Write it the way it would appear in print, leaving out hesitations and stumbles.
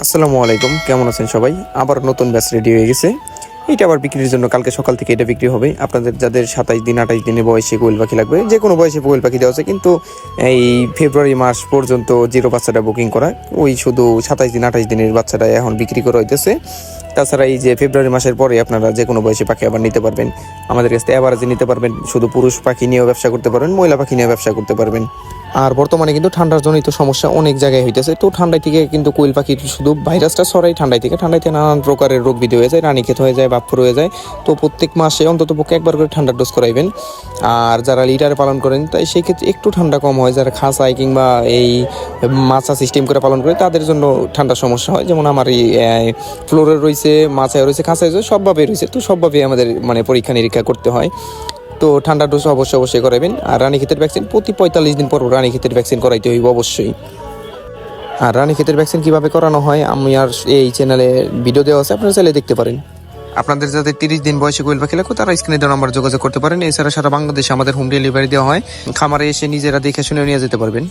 আসসালামু আলাইকুম, কেমন আছেন সবাই? আবার নতুন ব্যাচ রেডি হয়ে গেছে। এটা আবার বিক্রির জন্য কালকে সকাল থেকে এটা বিক্রি হবে। আপনাদের যাদের 27 দিন 28 দিনে বয়সে কোয়েল পাখি লাগবে, যে কোনো বয়সে কোয়েল পাখি দেওয়া আছে, কিন্তু এই ফেব্রুয়ারি মাস পর্যন্ত জিরো বাচ্চাটা বুকিং করা, ওই শুধু 27 দিন 28 দিনের বাচ্চাটা এখন বিক্রি করা হইতেছে। তাছাড়া এই যে ফেব্রুয়ারি মাসের পরে আপনারা যে কোনো বয়সে পাখি আবার নিতে পারবেন, আমাদের কাছ থেকে অ্যাভারেজে নিতে পারবেন। শুধু পুরুষ পাখি নিয়েও ব্যবসা করতে পারবেন, মহিলা পাখি নিয়েও ব্যবসা করতে পারবেন। আর বর্তমানে কিন্তু ঠান্ডার জনিত সমস্যা অনেক জায়গায় হইতেছে। তো ঠান্ডায় থেকে কিন্তু কোয়েল পাখি শুধু ভাইরাসটা ছড়াই ঠান্ডায় থেকে নানান প্রকারের রোগ বিধি হয়ে যায়, রানীক্ষেত হয়ে যায়, বাপফুর হয়ে যায়। তো প্রত্যেক মাসে অন্তত পক্ষে একবার করে ঠান্ডার ডোজ করাইবেন। আর যারা লিটারে পালন করেন, তাই সেই ক্ষেত্রে একটু ঠান্ডা কম হয়। যারা খাঁচায় কিংবা এই মাছা সিস্টেম করে পালন করে, তাদের জন্য ঠান্ডার সমস্যা হয়। যেমন আমার এই ফ্লোরে রয়েছে, মাছায় রয়েছে, খাঁচায় রয়েছে, সবভাবেই রয়েছে। তো সবভাবেই আমাদের পরীক্ষা নিরীক্ষা করতে হয়। তো ঠান্ডা ডোজ অবশ্যই করাবেন। আর রানীক্ষেতের ভ্যাকসিন প্রতি 45 দিন পর রানীক্ষেতের ভ্যাকসিন করাইতে হইব অবশ্যই। আর রানীক্ষেতের ভ্যাকসিন কীভাবে করানো হয় আমি আর এই চ্যানেলে ভিডিও দেওয়া আছে, আপনারা চাইলে দেখতে পারেন। আপনাদের যাদের 30 দিন বয়সে কোয়েল পাখি লাগবে, তারা স্ক্রিনে দেওয়া নাম্বার যোগাযোগ করতে পারেন। এছাড়া সারা বাংলাদেশে আমাদের হোম ডেলিভারি দেওয়া হয়। খামারে এসে নিজেরা দেখে শুনে নিয়ে যেতে পারবেন।